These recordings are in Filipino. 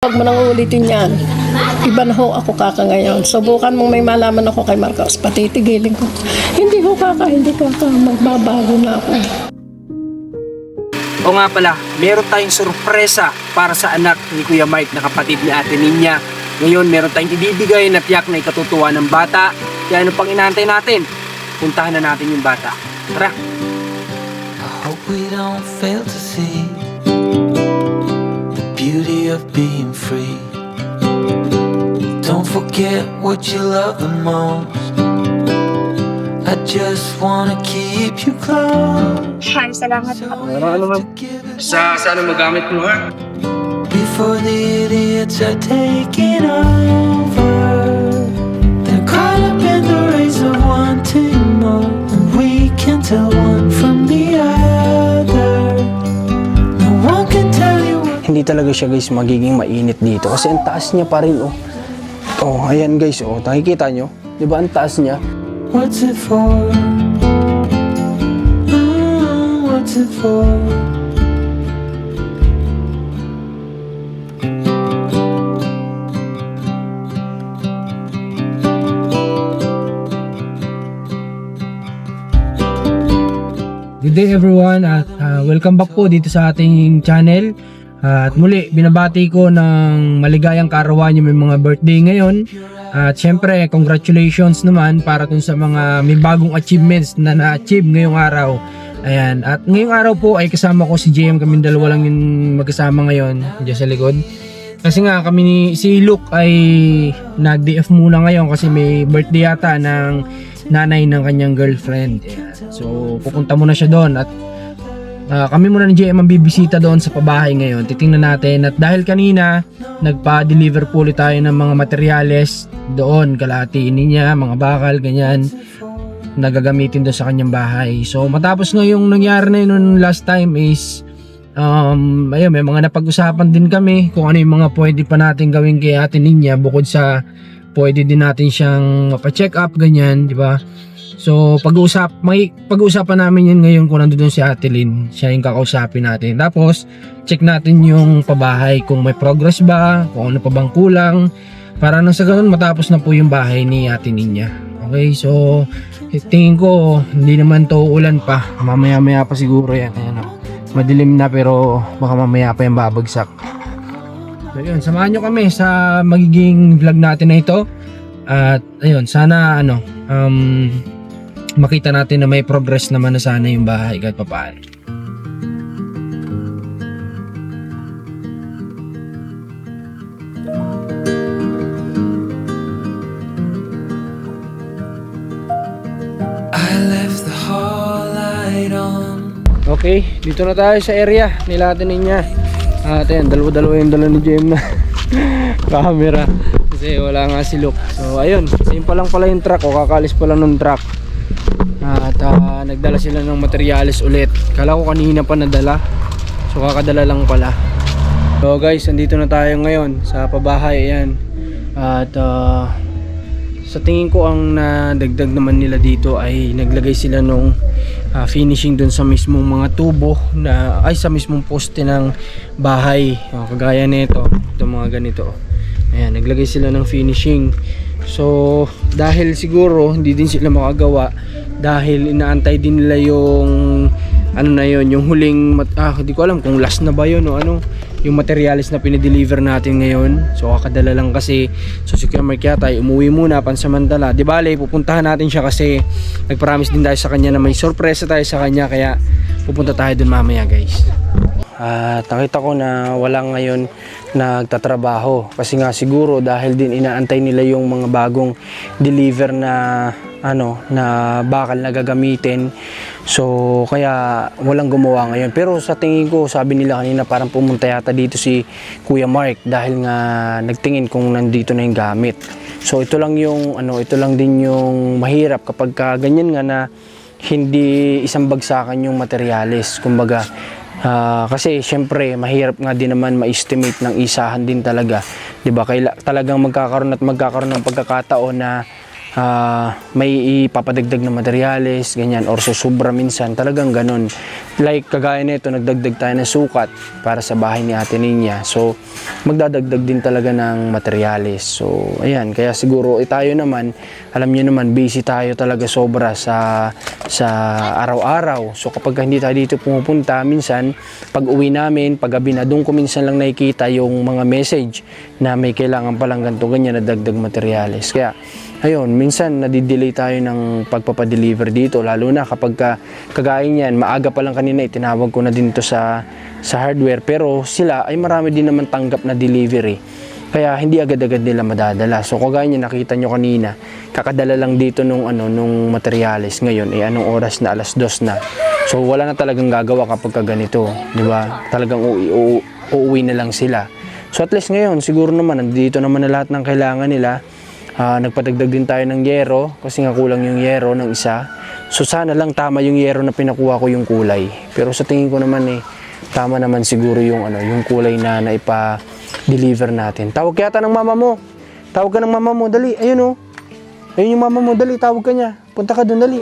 huwag mo nang ulitin yan. Iba na ho ako kaka ngayon. Subukan mong may malaman ako kay Marcos, patitigilin ko. Hindi ho kaka, magbabago na ako. O nga pala, meron tayong sorpresa para sa anak ni Kuya Mike na kapatid ni Ate Ninya. Ngayon, meron tayong ibibigay na tiyak na ikatutuwa ng bata. Kaya ano pang inaantay natin? Puntahan na natin yung bata. Tara! I hope we don't fail to see the beauty of being free. Don't forget what you love the most. I just wanna keep you close. Hi, salamat po. Ano ma'am? Saan magamit mo ha? Before the idiots are taking over, they're caught up in the race of wanting more, and we can tell one from the other. No one can tell you what. Hindi talaga siya guys magiging mainit dito kasi ang taas niya pa rin oh. Oh, ayan guys oh, nakikita nyo? 'Di ba ang taas niya? What's it for? What's it for? Good day everyone at welcome back po dito sa ating channel. At muli, binabati ko ng maligayang kaarawan yung may mga birthday ngayon. At syempre, congratulations naman para dun sa mga may bagong achievements na na-achieve ngayong araw. Ayan, at ngayong araw po ay kasama ko si JM, kaming dalawa lang yung magkasama ngayon dyan sa likod. Kasi nga kami si Luke ay nag-DF muna ngayon kasi may birthday yata ng nanay ng kanyang girlfriend. Ayan. So pupunta muna siya doon at kami muna ni JM ang bibisita doon sa pabahay ngayon. Titingnan natin at dahil kanina nagpa-deliver po ulit tayo ng mga materyales doon, kalahati niya, mga bakal, ganyan nagagamitin doon sa kanyang bahay. So matapos ngayong nangyari na yun last time is ayun, may mga napag-usapan din kami kung ano yung mga pwede pa natin gawin kay Ate Ninya bukod sa pwede din natin siyang mapa-check up, ganyan, di ba? So pag-uusapan namin yun ngayon kung nandoon si Ate Lynn, siya yung kakausapin natin. Tapos check natin yung pabahay kung may progress ba, kung ano pa bang kulang, para nang sa ganun matapos na po yung bahay ni Ate Ninya. Okay, so tingin ko hindi naman to ulan pa, mamaya pa siguro yan. Ayan, madilim na pero baka mamaya pa yung babagsak. So yun, samahan nyo kami sa magiging vlog natin na ito. At ayun, sana makita natin na may progress naman na sana yung bahay kahit papaano. I left the hall light on. Okay, dito na tayo sa area nila Ate Ninya. At ayun, dalawa yung dala ni Jem na camera kasi wala nga si Luke. So ayun, same pa lang pala yung truck o kakalis pa lang ng truck. At nagdala sila ng materyales ulit. Kala ko kanina pa nadala, so kakadala lang pala. So guys, andito na tayo ngayon sa pabahay. Ayan. At sa tingin ko ang nadagdag naman nila dito ay naglagay sila nung finishing dun sa mismong mga tubo na ay sa mismong poste ng bahay. Kagaya nito, itong mga ganito. Ayan, naglagay sila ng finishing. So dahil siguro hindi din sila makagawa dahil inaantay din nila yung ano na yon, yung huling hindi ko alam kung last na ba yun o ano, yung materials na pinideliver natin ngayon. So kakadala lang kasi, so si Kuya Mark yata ay umuwi muna pansamantala. Di bale, pupuntahan natin siya kasi nag-promise din tayo sa kanya na may sorpresa tayo sa kanya, kaya pupunta tayo dun mamaya guys. At nakita ko na wala ngayon nagtatrabaho kasi nga siguro dahil din inaantay nila yung mga bagong deliver na na bakal na gagamitin. So kaya walang gumawa ngayon. Pero sa tingin ko, sabi nila kanina parang pumunta yata dito si Kuya Mark dahil nga nagtingin kung nandito na yung gamit. So ito lang yung ito lang din yung mahirap kapag ganyan nga na hindi isang bagsakan yung materyales, kumbaga. Kasi syempre mahirap nga din naman ma-estimate ng isahan din talaga, 'di ba? Talagang magkakaroon ng pagkakataon na may ipapadagdag na materyales, ganyan, or susubra minsan, talagang ganun. Like, kagaya nito, nagdagdag tayo ng sukat para sa bahay ni Ate Ninya. So, magdadagdag din talaga ng materyales. So, ayan, kaya siguro tayo naman, alam niyo naman, busy tayo talaga sobra sa araw-araw. So, kapag hindi tayo dito pumupunta, minsan, pag uwi namin, pag gabi na, doon ko minsan lang nakikita yung mga message na may kailangan palang ganito, ganyan na dagdag materyales. Kaya, ayun, minsan nadidelay tayo ng pagpapadeliver dito, lalo na kapag kagaya niyan, maaga pa lang kanina itinawag ko na din to sa hardware, pero sila ay marami din naman tanggap na delivery. Kaya hindi agad-agad nila madadala. So kagaya niya, nakita nyo kanina, kakadala lang dito nung materyales ngayon, anong oras na, 2:00 na. So wala na talagang gagawa kapag ganito, di ba? Talagang uuwi na lang sila. So at least ngayon, siguro naman, nandito naman na lahat ng kailangan nila. Nagpadagdag din tayo ng yero kasi nga kulang yung yero ng isa. So sana lang tama yung yero na pinakuha ko yung kulay. Pero sa tingin ko naman tama naman siguro yung yung kulay na naipa-deliver natin. Tawag kaya ng mama mo. Tawag ka ng mama mo, dali. Ayun Ayun yung mama mo, dali. Tawag ka niya. Punta ka doon, dali.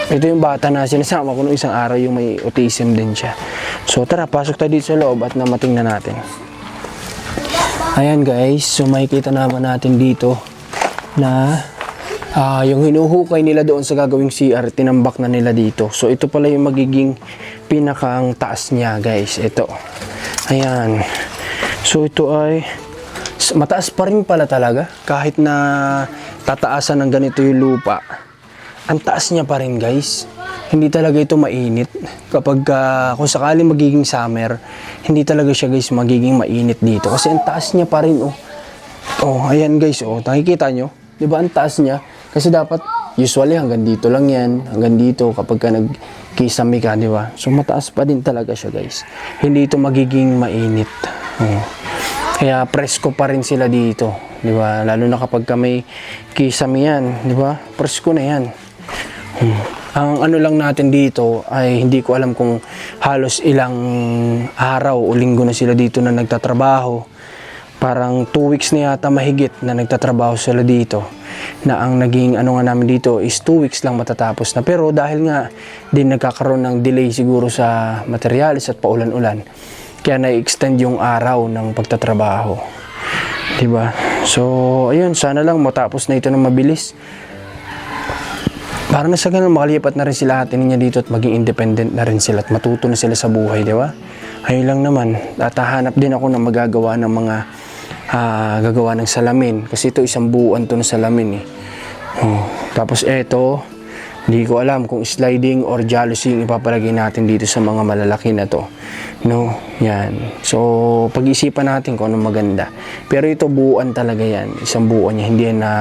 Ito yung bata na sinasama ko nung isang araw, yung may autism din siya. So tara, pasok tayo dito sa loob at matingnan natin. Ayan guys, so makikita naman natin dito na yung hinuhukay nila doon sa gagawing CR, tinambak na nila dito. So ito pala yung magiging pinakang taas niya guys, ito. Ayan. So ito ay mataas pa rin pala talaga kahit na tataasan ng ganito yung lupa. Ang taas niya pa rin guys. Hindi talaga ito mainit. Kapag kung sakaling magiging summer, hindi talaga siya guys magiging mainit dito. Kasi ang taas niya pa rin ayan guys nakikita nyo? Diba ang taas niya? Kasi dapat usually hanggang dito lang yan. Hanggang dito kapag ka nagkisame ka, diba? So mataas pa din talaga siya guys. Hindi ito magiging mainit. Kaya presko pa rin sila dito. Diba? Lalo na kapag ka may kisame yan. Diba? Presko na yan. Ang lang natin dito ay hindi ko alam kung halos ilang araw o linggo na sila dito na nagtatrabaho. Parang 2 weeks na yata mahigit na nagtatrabaho sila dito. Na ang naging nga namin dito is 2 weeks lang matatapos na. Pero dahil nga din nagkakaroon ng delay siguro sa materials at paulan-ulan, kaya na-extend yung araw ng pagtatrabaho. Diba? So, ayun, sana lang matapos na ito ng mabilis. Para na sa ganun, makalipat na rin sila Ate Ninya dito at maging independent na rin sila at matuto na sila sa buhay, di ba? Ayun lang naman. At hahanap din ako ng magagawa ng mga gagawa ng salamin. Kasi ito isang buuan to ng salamin Tapos eto, hindi ko alam kung sliding or jalousie yung ipapalagay natin dito sa mga malalaki na to. No? Yan. So, pag-isipan natin kung anong maganda. Pero ito buuan talaga yan. Isang buuan niya. Hindi yan na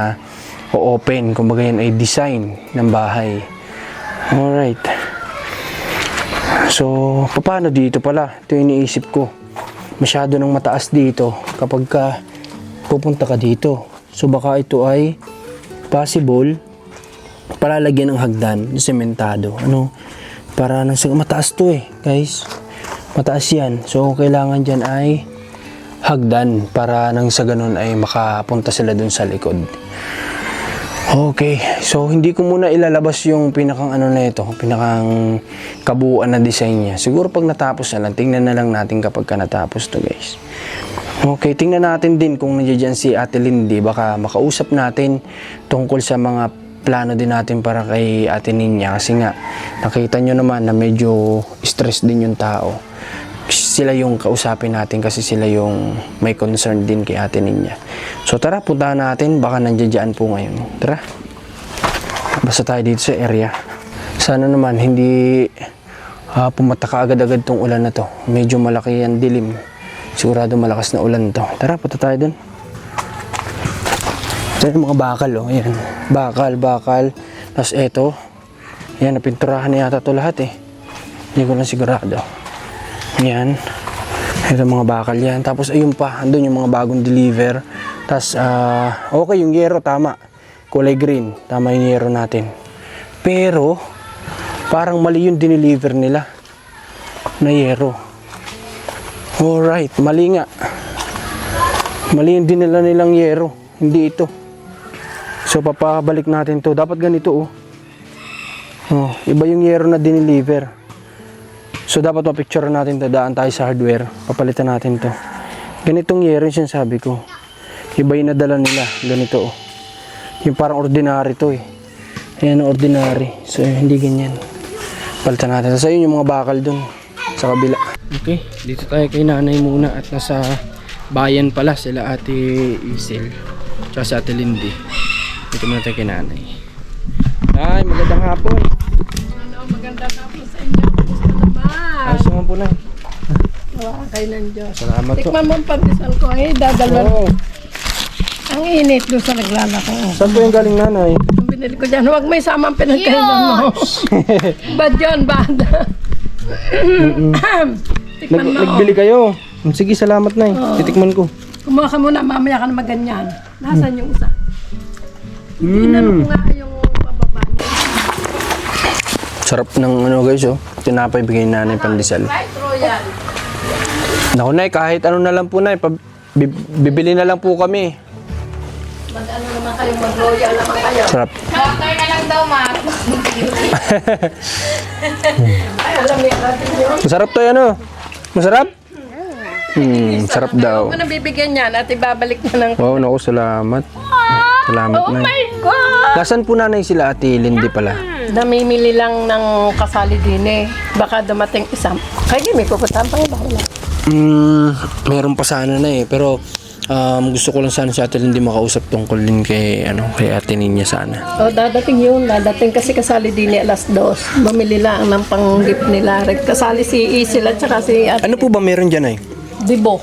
o-open, kumbaga yan ay design ng bahay. Alright. So, paano dito pala? Ito yung iniisip ko. Masyado nang mataas dito kapag pupunta ka dito. So, baka ito ay possible palalagyan ng hagdan, sementado. Para nang mataas to guys. Mataas yan. So, kailangan dyan ay hagdan para nang sa ganun ay makapunta sila dun sa likod. Okay, so hindi ko muna ilalabas yung pinakang pinakang kabuuan na design niya. Siguro pag natapos na lang, tingnan na lang natin kapag natapos to guys. Okay, tingnan natin din kung nandiyan si Ate Lindy, baka makausap natin tungkol sa mga plano din natin para kay Ate Ninya. Kasi nga, nakita nyo naman na medyo stress din yung tao. Sila yung kausapin natin kasi sila yung may concern din kay Ate Ninya. So tara, puntahan natin. Baka nandiyan po ngayon. Tara. Basta tayo dito sa area. Sana naman hindi pumataka agad-agad tong ulan na to. Medyo malaki yan dilim. Sigurado malakas na ulan to. Tara, punta tayo dun. Ito yung mga bakal Ayan. Bakal. Tapos eto. Ayan, napinturahan na yata to lahat Hindi ko lang sigurado. Yan. Ito mga bakal yan. Tapos ayun pa, andun yung mga bagong deliver. Tapos okay yung yero, tama. Kulay green, tama yung yero natin. Pero parang mali yung dineliver nila na yero. Alright, mali nga. Mali yung dinala nilang yero. Hindi ito. So papabalik natin to. Dapat ganito oh. Oh, iba yung yero na dineliver. So dapat mapicture natin to. Daan tayo sa hardware. Papalitan natin to. Ganitong yero yung sinasabi ko. Iba yung nadala nila. Ganito oh. Yung parang ordinary to eh. Ayan ordinary. So hindi ganyan. Palitan natin. So yun yung mga bakal dun. Sa kabila. Okay. Dito tayo kay nanay muna. At nasa bayan pala sila Ate Isel. Tsaka si Ate Lindy. Dito muna tayo kay nanay. Ay, magandang hapon. Magandang hapon sa inyo. Gusto naman. Ayos naman po na. Hawakan kayo ng Diyos. Salamat po. Tikman mo ang pandesal ko. Dadalwan. Oh, Ang init doon sa naglalako. saan po yung galing nanay? Ang binili ko dyan, huwag may samang pinagkainan mo. Bad yun, bad. Tikman mo. Nagbili kayo. Sige, salamat na titikman ko. Kumuha ka muna, mamaya ka na maganyan. Nasaan yung isa? Inano ko nga yung pababa niya. Sarap ng ano guys oh. Tinapay bigay ni nanay pandesal. Right, Royal. Naku nay, kahit ano na lang po nay. Bibili na lang po kami. Mag-ano naman kayo, mag-Royal naman kayo. Sarap. Doctor na lang daw, Mark. Ay, alam mo yun. Masarap to yan oh. Masarap? Sarap daw. Huwag mo na bibigyan yan at ibabalik mo ng... Wow, naku, salamat. Salamat Oh nay. my God! Nasaan po nanay sila Ate Lindy pala? Namimili lang ng kasali din eh. Baka dumating isang. Kaya may pupuntahan pa ba? Wala. Meron pa sana na eh. Pero gusto ko lang sana si Ate Lindy makausap tungkol din kay Ate Ninya sana. O, dadating yun. Dadating kasi kasali din eh, alas 2. Mamili lang ng pang-gift nila. Kasali si Isil at saka si Ate Ano po ba meron dyan ay? Dibo.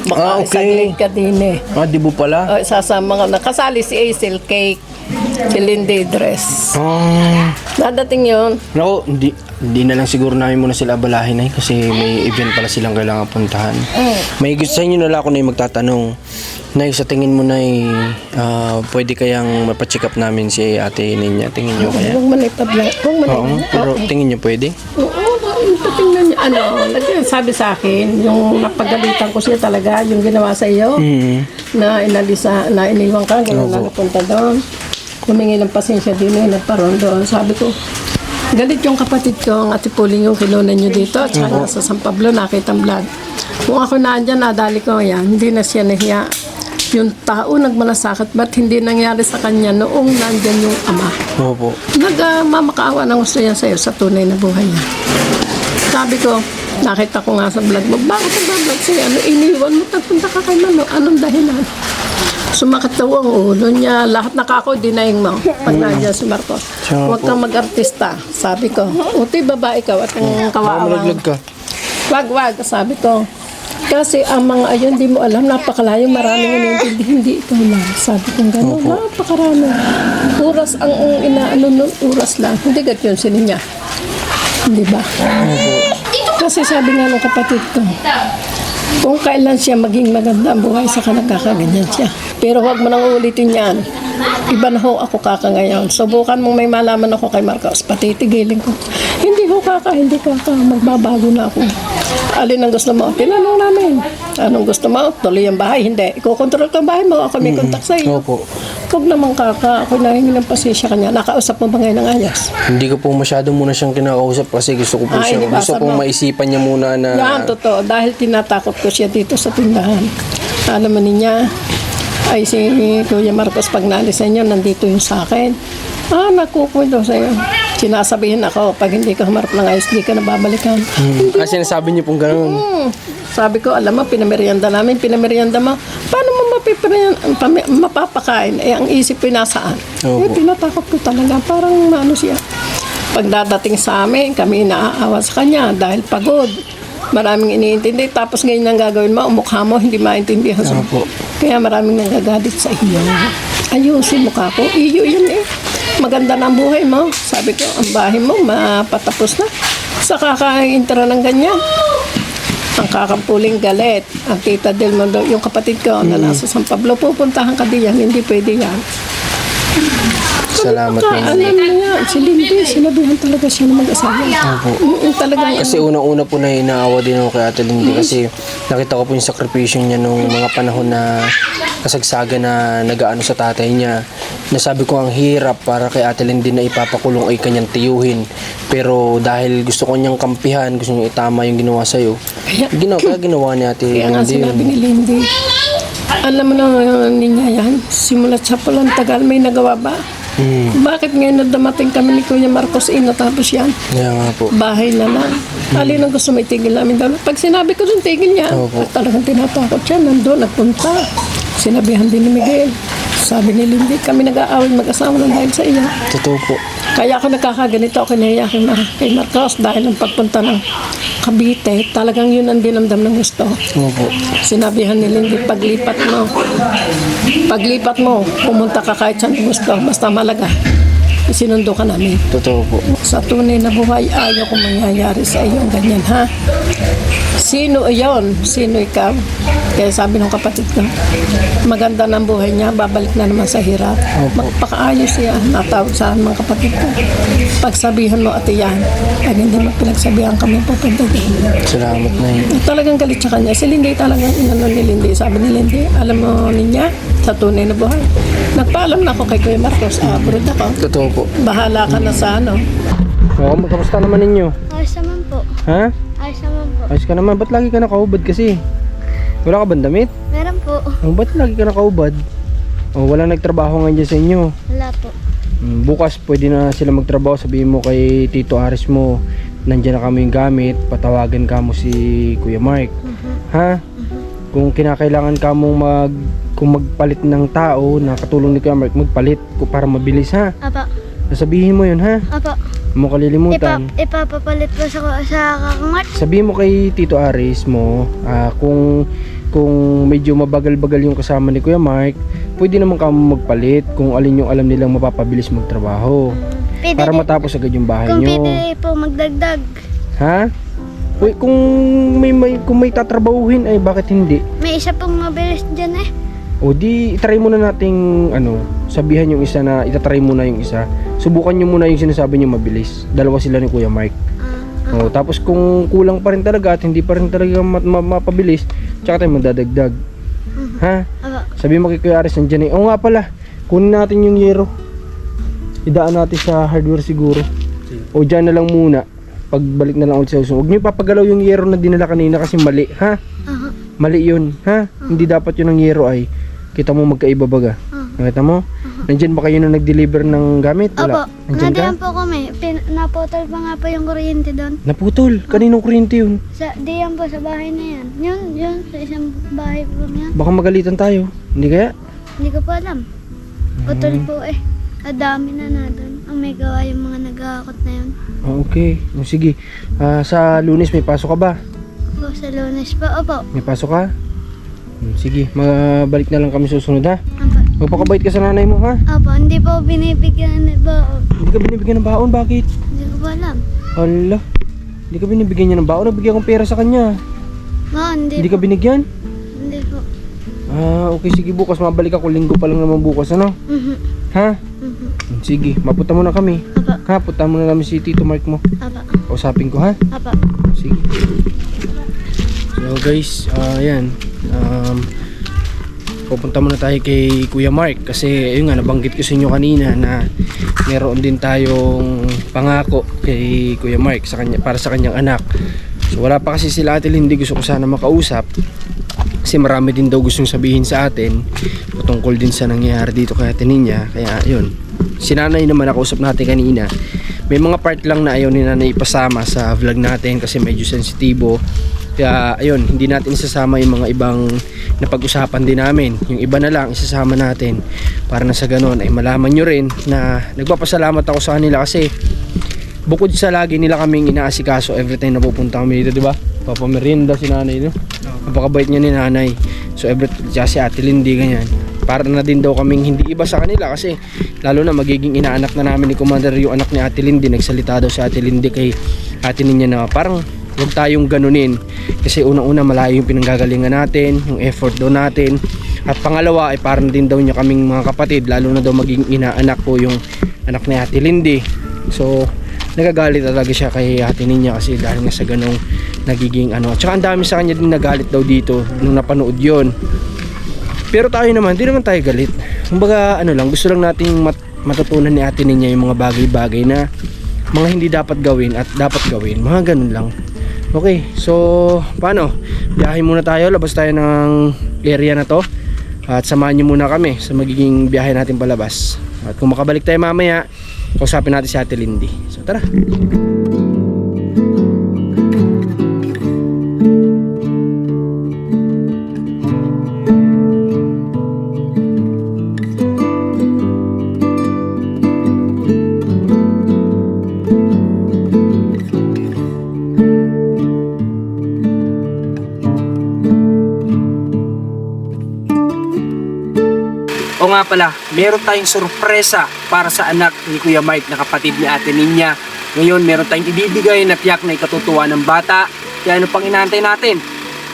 Baka okay. isaglit ka din eh. Dibo pala? O, sasama ka na. Kasali si Isil, cake. Si Lindy, dress. Dadating yun. Naku, hindi na lang siguro namin muna sila abalahin ay kasi may event pala silang kailangan puntahan. May gusto sa inyo na lang ako na magtatanong. Nay, sa tingin mo na pwede kayang mapacheck up namin si Ate Ninya? Tingin nyo kaya? Huwag man ipadla. Huwag man Oo, pero tingin nyo pwede? Oo, tingnan niyo. Sabi sa akin, yung napagalitan ko siya talaga, yung ginawa sa iyo, na inalisa, na iniwan ka, gano'n na napunta doon. Humingi ng pasensya din eh, nagparoon doon. Sabi ko, galit yung kapatid ko, ang Ate Puling yung kinunan niyo dito, at saka sa San Pablo, nakita ang vlog. Kung ako nandyan, nadali ko yan, hindi na siya nahiya. Yung tao nagmalasakit, ba't hindi nangyari sa kanya noong nandyan yung ama? Opo. Nagmamakaawa ng gusto yan sa'yo sa tunay na buhay niya. Sabi ko, nakita ko nga sa vlog mo, bakit nag-vlog sa'yo? Iniwan mo, nagpunta ka kay Mano, anong dahilan? Sumakit daw ang ulo niya, lahat nakako, denying mo. Pag nandiyan si Marcos, huwag kang mag-artista. Sabi ko, uti babae ka, at ang kawawa. Malaglag ka. Wag, sabi ko. Kasi ang mga ayun, di mo alam, napakalayo, maraming inintindi, hindi ikaw lang. Sabi ko gano'n, napakarami. Oras ang inaano nun, oras lang. Hindi gat yun sinin niya. Hindi ba? Kasi sabi nga ng kapatid ko, kung kailan siya maging maganda ang buhay, saka nagkakaganyan siya. Pero huwag mo nang ulitin yan. Iba na ho ako kaka ngayon. Subukan mong may malaman ako kay Marcos, patitigilin ko. Hindi ho kaka, magbabago na ako. Alin ang gusto mo? Tinanong namin. Anong gusto mo? Tuloy ang bahay? Hindi. Iko-control ka ang bahay mo. Ako may kontak sa iyo. Opo. Huwag naman kaka. Ako nahingi ng pasensya kanya. Nakausap mo ba ngayon ng ayos? Hindi ko po masyado muna siyang kinakausap kasi gusto ko po Ay, siya. Gusto inibasa kong mo. maisipan niya muna na... Yan, totoo. Dahil tinatakot ko siya dito sa tindahan. Alam mo niya, ay si Kuya Marcos pag naalis sa inyo, nandito yung sa akin. Nakukwento sa'yo. Sinasabihin ako, pag hindi ka humarap ng ayos, hindi ka nababalikan. sinasabi niyo pong gano'n. Sabi ko, alam mo, pinamerienda namin, pinamerienda mo. Paano mo mapapakain? Ang isip ko nasaan? Opo. Tinatakot ko talaga. Parang ano siya. Pag dadating sa amin, kami naaawa sa kanya dahil pagod. Maraming iniintindi. Tapos ngayon ang gagawin mo, mukha mo, hindi maintindihan. Opo. Kaya maraming nanggagalit sa iyo. Ayusin mukha ko. Iyo yun eh. Maganda na ang buhay mo. Sabi ko, ang bahay mo, mapatapos na. Sa kakaintra ng ganyan. Ang kakampuling galit. Ang tita Del Mundo, yung kapatid ko na nasa San Pablo, pupuntahan ka diyan. Hindi pwede yan. Salamat Alam na niya, si Lindy, sinabihan talaga siya ng mag-asawa. Talagang Kasi unang-una po na inaawa din ako kay Ate Lindy kasi nakita ko po yung sakripisyo niya nung mga panahon na kasagsaga na nagaano sa tatay niya. Nasabi ko ang hirap para kay Ate Lindy na ipapakulong ay kanyang tiyuhin. Pero dahil gusto ko niyang kampihan, gusto niya itama yung ginawa sa'yo, kaya ginawa ni Ate kaya nga Lindy sinabi yun. ni Lindy, alam mo na niya yan, simulat sa pulang tagal, may nagawa ba? Bakit ngayon na dumating kami ni Kuya Marcos natapos yan? Kaya nga po. Bahay na lang. Alin ang gusto may tigil namin daw. Pag sinabi ko dun, tigil niya. Opo. At talagang tinatakot siya. Nandun, nagpunta. Sinabihan din ni Miguel. Sabi ni Lindy, kami nag-aaway mag-asawa ng dahil sa iyo. Totoo po. Kaya ako nagkakaganito ako nahiya kay Marcos dahil ang pagpunta ng Cavite, talagang yun ang dinamdam ng gusto. Opo. Sinabihan ni Lindy, paglipat mo, pumunta ka kahit saan gusto, basta malaga. Isinundo ka namin. Totoo po. Sa tunay na buhay, ayaw kong mangyayari sa iyo ang ganyan, ha? Sino iyon? Sino ikaw? Kaya sabi ng kapatid ko, maganda ng buhay niya, babalik na naman sa hirap. Magpakaayos siya, natawag sa mga kapatid ko. Pagsabihan mo, ate yan, pag hindi mo pinagsabihan kami, pupunta din. Salamat na yun. Talagang galit sa kanya. Si Lindy talagang inano ni Lindy. Sabi ni Lindy, alam mo niya, sa tunay na buhay. Nagpaalam na ako kay Kuya Marcos, abroad ako. Totoo po. Bahala ka na sa ano. Oo, kamusta naman ninyo? Ayos naman po. Ha? Ayos naman po. Ayos ka naman. Ba't lagi ka nakaubad kasi? Wala ka bang damit? Meron po. Oh, ba't lagi ka nakaubad? Oh, wala nagtrabaho ngayon dyan sa inyo. Wala po. Bukas pwede na sila magtrabaho. Sabihin mo kay Tito Aris mo, nandiyan na kami yung gamit. Patawagan ka mo si Kuya Mark. Ha? Kung kinakailangan ka mong kung magpalit ng tao na katulong ni Kuya Mark, magpalit para mabilis, ha? Apa. Sabihin mo yun, ha? Apa. Huwag mo kalilimutan. Ipapapalit po sa kakangat. Sabihin mo kay Tito Aris mo, kung medyo mabagal-bagal yung kasama ni Kuya Mark, pwede naman ka magpalit kung alin yung alam nilang mapapabilis magtrabaho. Pwede Para din- matapos agad yung bahay Kung nyo. pwede po magdagdag. Ha? Uy, kung may tatrabahuhin, ay bakit hindi? May isa pong mabilis dyan eh. O di, itry muna nating sabihan yung isa na itatry muna yung isa. Subukan nyo muna yung sinasabi nyo mabilis. Dalawa sila ni Kuya Mark. O, tapos kung kulang pa rin talaga at hindi pa rin talaga mapabilis, tsaka tayo magdadagdag. Ha? Apa. Sabi mo kay Kuya Aris, nandiyan eh. Oo nga pala, kunin natin yung yero. Idaan natin sa hardware siguro. O dyan na lang muna. Pagbalik na lang ulit sa uso. Huwag nyo ipapagalaw yung yero na dinala kanina kasi mali. Ha? Mali yun. Ha? Hindi dapat yun ang yero ay. Kita mo magkaiba baga. Nakita mo? Nandyan ba kayo na nag-deliver ng gamit? Opo. Wala. Nandyan ka? Nandiyan po kami. Naputol pa nga po yung kuryente doon. Naputol. Kaninong kuryente yun? Diyan po sa bahay na yan. Yun, sa isang bahay po yan. Baka magalitan tayo. Hindi kaya? Hindi ko po alam. Putol po eh. Adami na doon. Ang may gawa yung mga nag-aakot na yun. Ah, okay. O, sige. Sa Lunes may pasok ka ba? Opo, sa Lunes po. Opo. May pasok ka? Sige. Mabalik na lang kami susunod, ha? Opo. Magpakabait ka sa nanay mo, ha? Opo, hindi po binibigyan na ba? Hindi ka binibigyan ng baon. Bakit? Hindi ko po alam. Hala. Hindi ka binibigyan niya ng baon. Nabigyan kong pera sa kanya. Hindi Hindi ka binigyan? Hindi po. Okay. Sige, bukas mabalik ako. Linggo pa lang naman bukas, ano? Ha? Sige. Mapunta muna kami. Apa. Ha? Punta muna namin si Tito Mark mo. Apa. Kausapin ko, ha? Apa. Sige. So guys, ayan. Pupunta muna tayo kay Kuya Mark kasi ayun nga, nabanggit ko sa inyo kanina na meron din tayong pangako kay Kuya Mark sa kanya, para sa kanyang anak. So wala pa kasi sila Ate Lindy, gusto ko sana makausap kasi marami din daw gustong sabihin sa atin patungkol din sa nangyayari dito kay Ate Ninya. Kaya yun, si Nanay naman nakausap natin kanina. May mga part lang na ayaw ni Nanay ipasama sa vlog natin kasi medyo sensitibo. Kaya ayun, hindi natin isasama yung mga ibang napag-usapan din namin. Yung iba na lang isasama natin para na sa ganun ay malaman nyo rin na nagpapasalamat ako sa kanila kasi bukod sa lagi nila kaming inaasikaso every time na pupunta kami dito, di ba? Papamerienda si Nanay, no? Napakabait niya ni Nanay. So every si Ate Lindy ganyan. Para na din daw kaming hindi iba sa kanila kasi lalo na magiging inaanak na namin ni Commander yung anak ni Ate Lindy. Nagsalita daw si Ate Lindy kay Ate Ninya na parang huwag tayong ganunin kasi unang-una malayo yung pinanggagalingan natin, yung effort daw natin. At pangalawa ay parang din daw niya kaming mga kapatid, lalo na daw maging inaanak po yung anak ni Ate Lindy. So nagagalit talaga siya kay Ate Ninya kasi dahil nga sa ganong nagiging ano. Tsaka ang dami sa kanya din nagalit daw dito nung napanood yon. Pero tayo naman, di naman tayo galit. Kumbaga ano lang, gusto lang nating matutunan ni Ate Ninya yung mga bagay-bagay na mga hindi dapat gawin at dapat gawin. Mga ganun lang. Okay, so paano? Biyahe muna tayo, labas tayo ng area na to. At samahan niyo muna kami sa magiging biyahe natin palabas. At kung makabalik tayo mamaya, kausapin natin si Ate Lindy. So tara. O nga pala, meron tayong sorpresa para sa anak ni Kuya Mike na kapatid ni Ate Ninya. Ngayon, meron tayong ibibigay na tiyak na ikatutuwa ng bata. Kaya ano pang inaantay natin?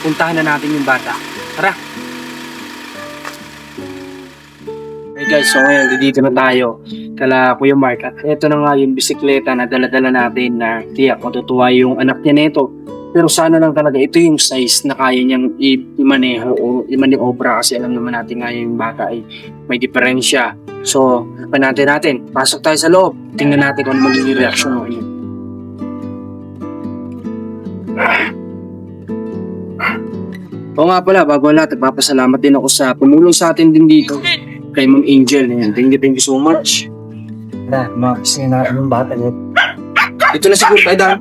Puntahan na natin yung bata. Tara! Hey guys, so ngayon, dito na tayo kala Kuya Mark. At ito na nga yung bisikleta na dala-dala natin na tiyak matutuwa yung anak niya nito. Pero sana lang talaga ito yung size na kaya niyang i-maneho o i-maniobra kasi alam naman natin nga yung bata ay may diferensya. So, panatay natin. Pasok tayo sa loob. Tingnan natin kung ano magiging reaction mo yun. O nga pala, bago lahat, nagpapasalamat din ako sa pumulong sa atin din dito kay Ma'am Angel. Ayan. Thank you so much. Kasi na yung bata niya. Ito na siguro tayo dahil.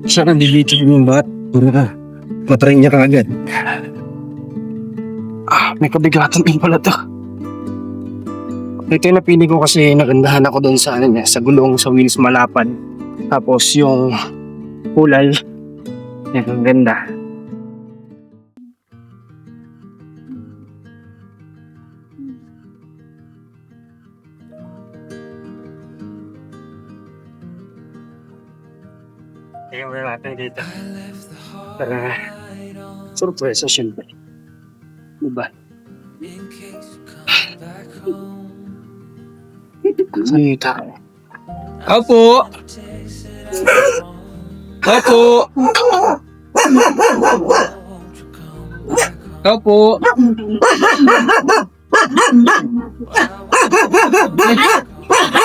Sana nandito yung bat. Puro ka. Matry niya kaagad. May kabigatan din pala to. Ito yung napili ko kasi nagandahan ako doon sa ano niya, sa gulong, sa wheels malapan. Tapos yung kulay. Yan, ang ganda. Tingnan mo natin dito. Para surpresa siyempre. Diba? Saan yung tao? Opo! Opo! Opo!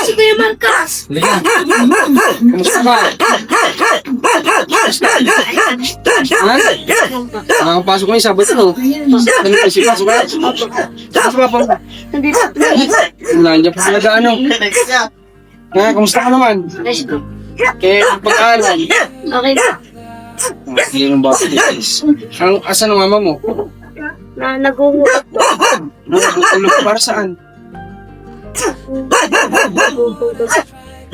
Si Kuya Marcos! Liga! Kamusta ka? Ha? Nakapasok ko yung sabat ko. Ano kasi pasok ka? Pasok ka pa. Nandiyan pa talaga ano. Kamusta ka naman? Pag-aaral. Okay na. Hindi nang bakit guys. Asan ang mama mo? Nag-uulog po. Nagulog para saan?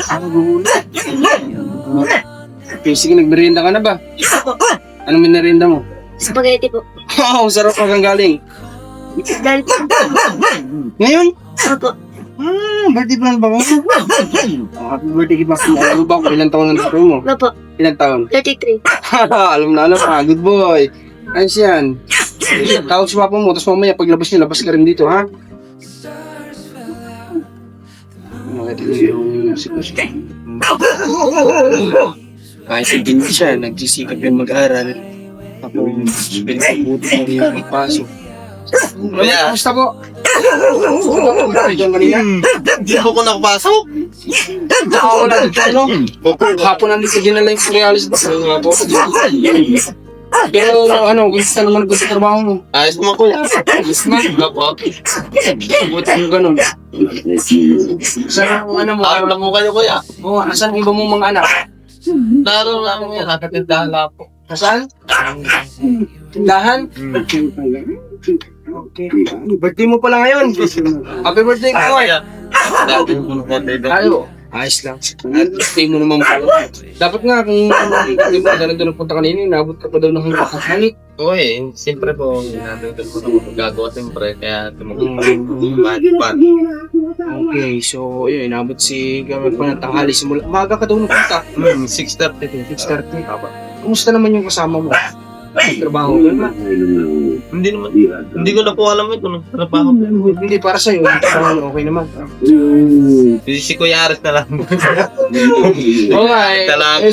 Nagulog. Okay, sige, nagmerienda ka na ba? Anong minerienda mo? Spaghetti po. Wow, sarap pa kang galing. Dahil po. Ngayon? Opo. Birthday plan ba mo? Happy birthday ba? Alam mo ba kung ilang taon ang birthday mo? Opo. Ilang taon? 33. Alam na, good boy. Ayos yan. Tawag si papa mo, tapos mamaya paglabas niya, labas ka rin dito, ha? Kahit hindi siya, nagsisikap yung mag-aral. Tapos, pinakabuti mo rin yung pagpasok. Kamusta po? Hindi ako nakapasok. Ako na dito, ano? Hapon nandito ginala yung realis ba? Pero ano, gusto naman gusto trabaho mo. Ayos naman kuya. Ayos na. Buti mo ganun. Saan ang ano mo? Araw lang mo kayo kuya. Oo, asan ang iba mong mga anak? Laro lang mo yan. Nakatindahan lang po. Nasaan? Tindahan? Okay. Birthday mo pala ngayon. Happy birthday ko. Dati mo konti doon. Ayo. Ayos lang. Stay mo naman pala. Dapat nga kung hindi mo ganun doon punta kanina, nabot ka pa daw ng hanggang. Uy, siyempre po, nandun ko na magagawa siyempre, kaya tumugod pa. Okay, so yun, inabot si Gamit pa ng tanghali simula. Umaga ka daw napunta. 6:30. 6:30. Kumusta naman yung kasama mo? Trabaho ka na. Hindi naman, hindi ko na po alam ito. Nagtrabaho. Hindi, para sa'yo. Okay naman. Si Kuya Aris na lang. Oo nga eh. Talaga.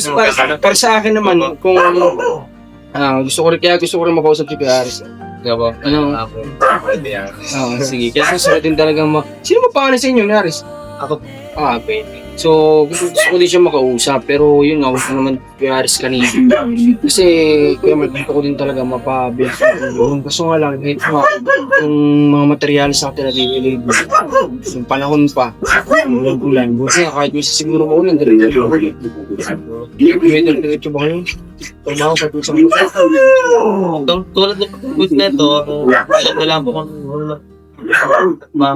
Para sa akin naman, kung gusto ko rin makausap si Kuya Aris. Gabo. Ano? Pwede yan. Sige. Kaya susunod din talagang sino mapangalan sa inyo ni Aris? Ako. Pwede. So, gusto ko din siya makausap, pero yun nga, huwag naman Kuya Aris kanina. Kasi, Kuya Mark, gusto ko din talaga mapabiyak yun. Kaso nga lang, kahit nga, yung mga materialis sa atin na bibili, yung panahon pa, ulan. Buti nga, kahit may siguro maulan, diretso ba kayo? Trabaho sa tusang Tulad ng good na ito, alam na lang po kung Kaya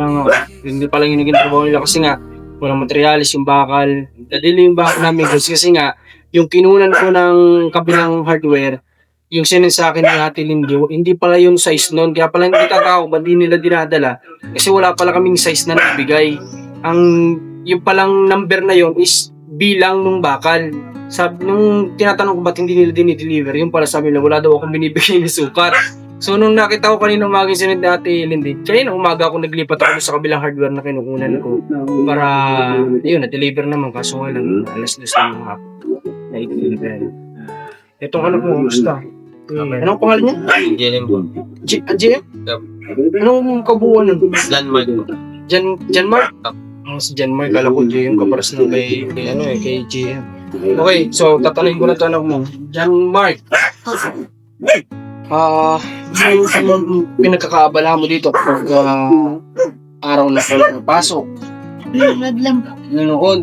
nga, hindi pala yung naging trabaho nila kasi nga, walang materialis yung bakal. Dadili yung bakal namin kasi nga, yung kinunan ko ng kabilang hardware, yung sinend sa akin ng Ate Lindy, hindi pala yung size nun. Kaya pala hindi kakao, ba't di nila dinadala? Kasi wala pala kaming size na nagbigay. Yung palang number na yun is bilang nung bakal. Sabi, nung tinatanong ko ba't hindi nila dinideliver, yung pala sabi nila, wala daw akong binibigay na sukat. So nung nakita ko kanina umaging sinend ni Ate Lindy, kanina umaga ako naglipat ako sa kabilang hardware na kinukunan ko para, yun, na-deliver naman. Kaso nga lang, alas 2 na mga na-deliver. Itong anak mo, gusto. Anong pangalan niya? Jelen po. JM? Anong kabuuan nun? Landmark. Jan Mark? Si Jan Mark, kala ko JM kaparas na kay JM. Okay, so tatanungin ko na ito anak mo. Jan Mark. Yung pinagkakaabala mo dito kapag araw na pasok. Lunod lang po. Nanonood.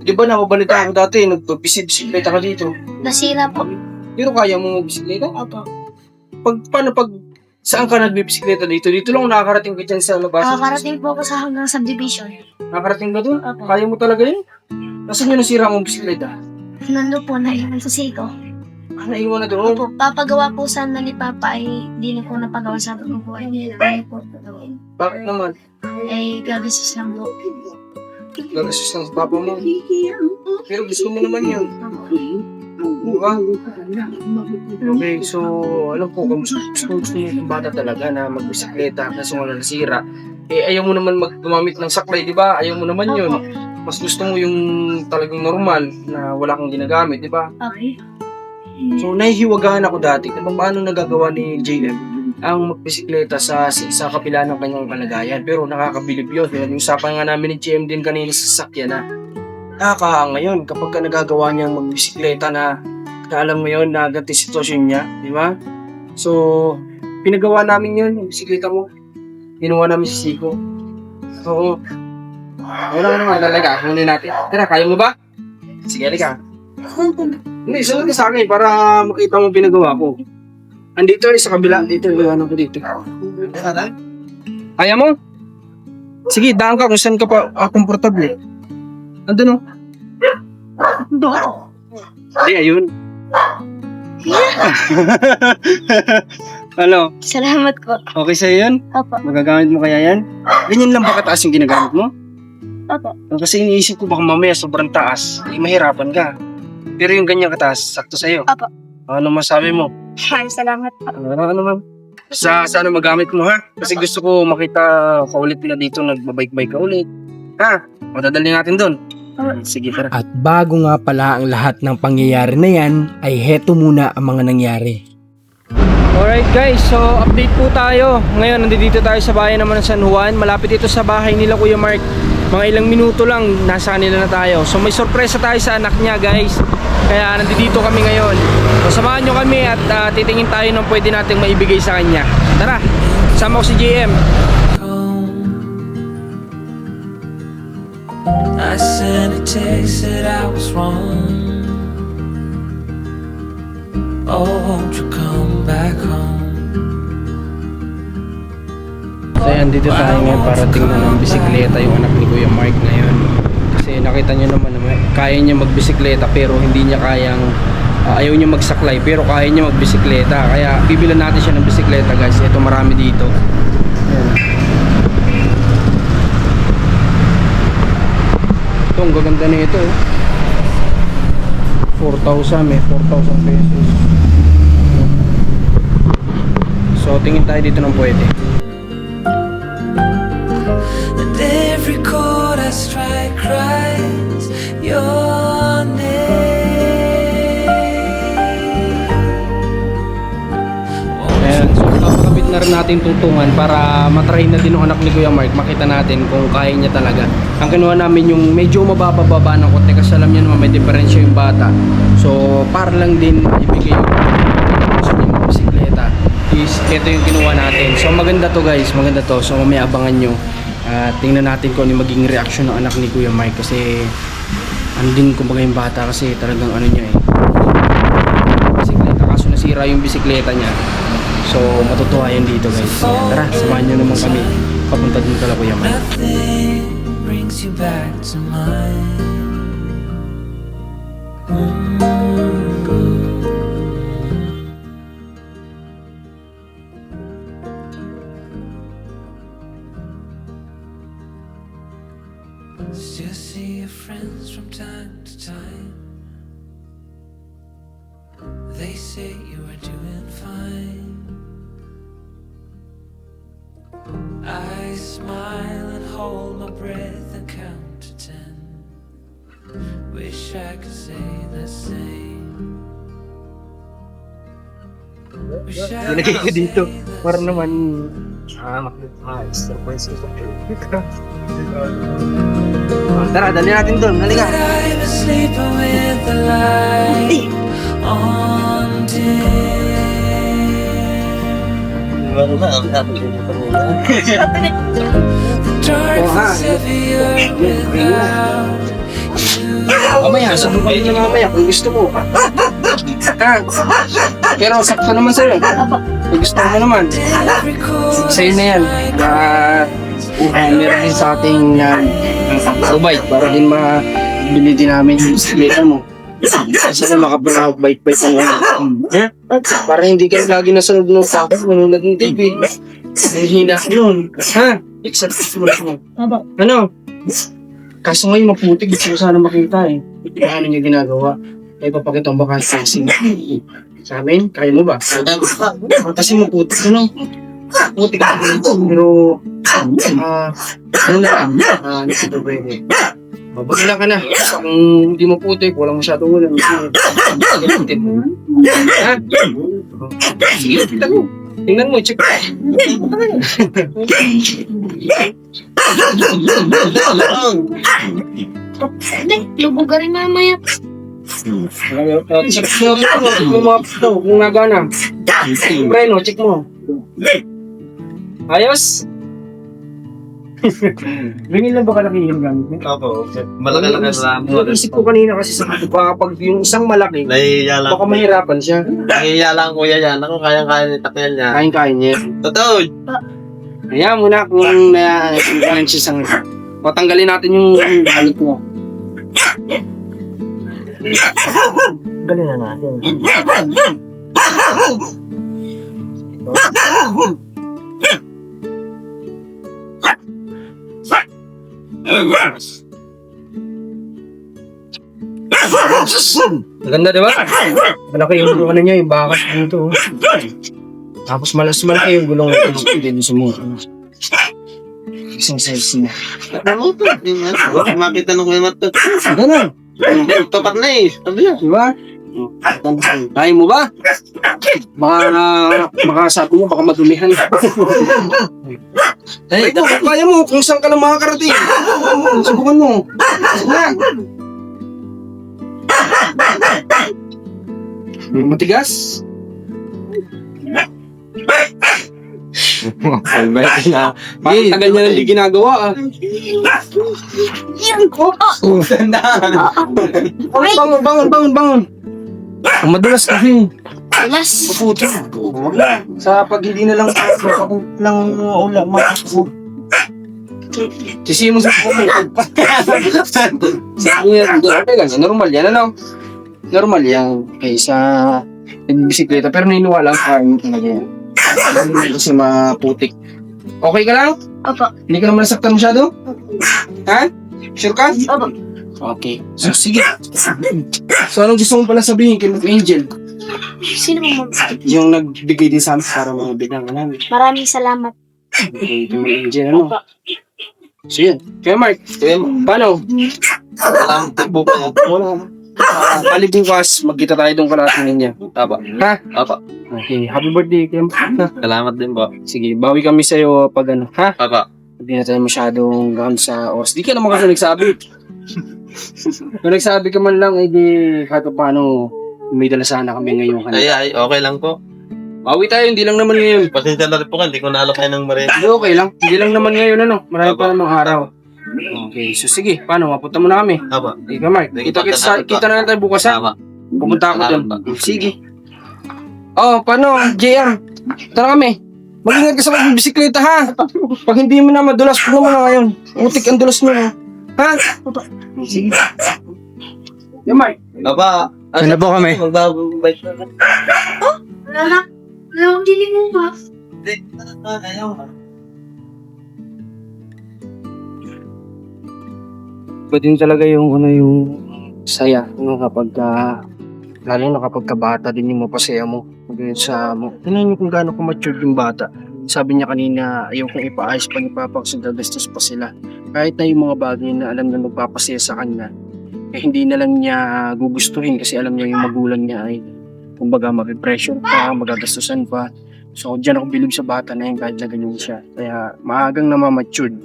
Di ba nababalita ako dati, nagpapisikleta ka dito. Nasira po. Pero kaya mo magbisikleta? Opo. Pag saan ka nagbibisikleta dito? Dito lang nakakarating ka dyan sa labas. Nakakarating po ako sa hanggang subdivision. Nakakarating ka doon? Opo. Kaya mo talaga yun? Nasaan yun nasira mong bisikleta? Nando po, naiwan sa siko. Naiwan na doon? Opo, papagawa po sana ni Papa ay di na po napagawa sa akin po. Ay, ay po gagawin. Bakit naman? Ay, gagastos lang po. Nagasus ng papa mo. Pero gusto mo naman yun. Diba? Okay, so alam ko kung gusto mo yung bata talaga na magbisikleta kasi wala nasira. Ayaw mo naman gumamit ng saklay, di ba? Ayaw mo naman yun. Mas gusto mo yung talagang normal na wala kang ginagamit, di ba? Okay. So nahihiwagahan ako dati kung paano nagagawa ni JM ang magbisikleta sa kabila ng kanyang kalagayan. Pero nakakabilib yun. Yung usapan nga namin ni JM din kanina sa sasakyan na ngayon kapag ka nagagawa niyang magbisikleta na alam mo yun na ganti sitwasyon niya, di ba? So pinagawa namin yun, yung bisikleta mo. Ginawa namin si Siko. Oo. Wala naman talaga. Kunin natin. Tara, kaya mo ba? Sige, halika. Hindi, sunod ka sa akin para makita mo pinagawa ko. Andito sa kabila. Dito, ano ko dito. Kaya mo? Sige, daan ka kung saan ka pa komportable. Andun o. Doon. Hindi, ayun. Ano? Salamat po. Okay sa'yo yun? Opo. Magagamit mo kaya yan? Ganyan lang ba kataas yung ginagamit mo? Opo. Kasi iniisip ko baka mamaya sobrang taas, mahirapan ka. Pero yung ganyan kataas, sakto sa'yo. Opo. Ano masabi mo? Ay, salamat po. Ano ma'am? Sana magamit mo ha? Kasi gusto ko makita ka ulit na dito, nagbabike-bike ka ulit. Ha? Madadali natin doon. Sige, tara. At bago nga pala ang lahat ng pangyayari na yan, ay heto muna ang mga nangyari. Alright guys, so update po tayo. Ngayon, nandito tayo sa bayan naman ng San Juan. Malapit ito sa bahay nila Kuya Mark. Mga ilang minuto lang, nasa kanila na tayo. So may sorpresa tayo sa anak niya guys. Kaya nandito kami ngayon. So samahan nyo kami at titingin tayo ng pwede nating maibigay sa kanya. Tara, sama ko si JM. I sent a text that I was wrong. Oh, won't you come back home? So yan, dito tayo ngayon para tingnan ng bisikleta yung anak ni Kuya Mark ngayon. Kasi nakita nyo naman na kaya niya magbisikleta pero hindi niya kayang ayaw niya magsaklay pero kaya niya magbisikleta. Kaya bibilan natin siya ng bisikleta guys. Ito marami dito. Ayan. Ito ang gaganda na ito. 4,000, may 4,000 pesos. So, tingin tayo dito ng pwede. And every chord I strike cries your name. Ayan, so papakabit na rin natin tutungan para matry na din ng anak ni Kuya Mark. Makita natin kung kaya niya talaga. Ang kinuha namin yung medyo mababa ng konti kasi alam niya naman may diferensya yung bata. So para lang din ibigay yung gusto niya ng bisikleta is ito yung kinuha natin. So maganda to guys, maganda to. So mamaya abangan nyo. Tingnan natin kung ano yung magiging reaction ng anak ni Kuya Mark kasi ano din kumbaga yung bata kasi talagang ano niya bisikleta kaso nasira yung bisikleta niya. So, matutuwa yan dito guys. Ayan, tara, samahan nyo naman kami. Papunta din kala Kuya Mike. Nothing brings you back to mine. Still see your friends from time to time. They say you are doing fine. I smile and hold my breath and count to 10. Wish I could say the same. Wish I Nilagay ko could dito. say the Para same. naman, surprise ko. Tara, dali natin doon. Halika. But I was sleeping with the light on dim. The dark was heavier without you. Mamaya, sabukan nyo mamaya kung gusto mo. Ha? Pero sakto naman sa'yo. Kung gusto mo naman. Every chord Sa'yo na yan. Meron din sa ating bike para din mabili din namin yung bisikleta mo. Kasi na makapag-bike-bike ang para hindi kayo lagi nasunod ng tao, manunod ng TV. Ang hina yun. Ha? Exercise mo lang. Ano? Kaso ngayon maputik, gusto ko sana makita eh. Paano niya ginagawa? Ay papakita ang baka sasing. Sa amin, kaya mo ba? Kasi maputik, ano? Maputik ako dito. Pero, ano na lang? Hindi ko pwede. Mabagla ka na. Kung hindi maputik, walang masyadong ulan. Ha? Sige, kita mo. Tingnan mo, check. Lubog ka rin mamaya. Check mo mga pito kung nagana. Preno, check mo. Ayos? Ganyan lang ba kalaki yung gamit mo? Opo, malaki lang ang ramo. Isip ko kanina kasi sa kapag yung isang malaki, Nahihiya lang. baka mahirapan siya. Nahihiya lang kuya yan. Ako kayang-kaya ni takyan niya. Kain-kain niya. Totoo! Kaya muna kung na siya sa patanggalin natin yung balik mo. Galing na natin. Maganda, di ba? Malaki yung gulong niya, yung bakas dito. Tapos malaki yung gulong dito sa mga. Isang size niya. Ano to? Bakit makita nung kuya Matt? Ganun. Tapat na eh. Sabi niya. Di ba? Kaya mo ba? Baka sabi mo, baka madumihan. Ay, kaya mo, kung saan ka lang makakarating. Subukan mo. Sige. Matigas? Bakit tagal niya hindi ginagawa ah? Bangon. Ang madulas kasi. Alas. Maputi. Sa pag hindi na lang ulam makakapag. Sisi mo sa pumunod. Normal yan, ano? Normal yan. Kaysa nagbibisikleta. Pero naniniwala ang kain talaga yan. Kasi maputik. Okay ka lang? Opo. Hindi ka naman nasaktan masyado? Ha? Sure ka? Opo. Okay. So, sige. So, anong gusto mo pala sabihin kay Angel? Sino mo magsabi? Yung nagbigay din sa amin para mabigyan ka namin. Maraming salamat. Okay, ito yung Angel, ano? So, yun. Kaya Mark, paano? Salamat din po po. Wala. Bali bukas, magkita tayo doon kalating niya. Apa. Ha? Apa. Okay, happy birthday, Kim. Salamat din po. Sige, bawi kami sa'yo pag ano, ha? Apa. Hindi na tayo masyadong gano'n sa oras. Di ka naman kasi nagsabi. Kung nagsabi ka man lang, eh di kahit pa paano, may dala sana kami ngayon. Ay, okay lang po. Bawi tayo, hindi lang naman ngayon. Pasensya na rin po, hindi ko naalokay ng merienda. Hindi, okay lang. Hindi lang naman ngayon, ano. Marami pa namang araw. Okay, so sige, paano? Mapunta muna kami. Apa. Ika, Mark. Sige, Kita na lang tayo bukas, ha? Apa. Pupunta ako doon. Salamat po. Sige. Oh, paano, JR? Tara kami. Mag-ingat ka sa pagbibisikleta, ha? Pag hindi mo na madulas, puno mo na ngayon. Utik ang dulas mo, ha? Ha? Sige. Yung Mark. Apa. Saan na po kami? Magbabay na. Wala na. Wala akong dinig mo ba? Iba din talaga yung ano yung saya no kapag lalo na kapag kabata din yung mapasaya mo ganyan sa mo. Tingnan niyo kung gaano ka-mature yung bata. Sabi niya kanina ayaw kong ipaayos pag ipapagsagastos pa sila. Kahit na yung mga bagay na alam na magpapasaya sa kanya eh hindi na lang niya gugustuhin kasi alam niya yung magulang niya ay kumbaga mag-pressure pa, magagastusan pa. So diyan ako bilib sa bata na yun kahit na ganyan siya. Kaya maagang namamatured.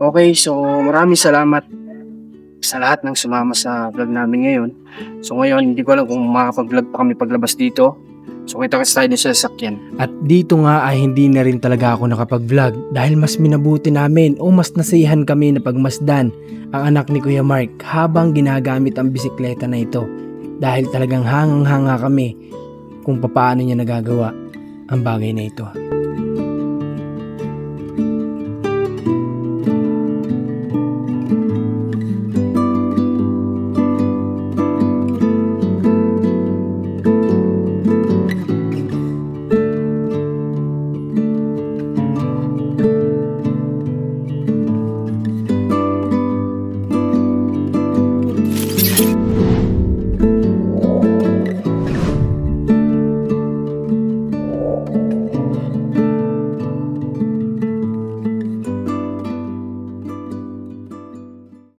Okay, so maraming salamat sa lahat ng sumama sa vlog namin ngayon. So ngayon, hindi ko alam kung makakapag-vlog pa kami paglabas dito. So kita kasi tayo din sa sasakyan. At dito nga ay hindi na rin talaga ako nakapag-vlog dahil mas minabuti namin o mas nasiyahan kami na pagmasdan ang anak ni Kuya Mark habang ginagamit ang bisikleta na ito. Dahil talagang hangang-hanga kami kung paano niya nagagawa ang bagay na ito.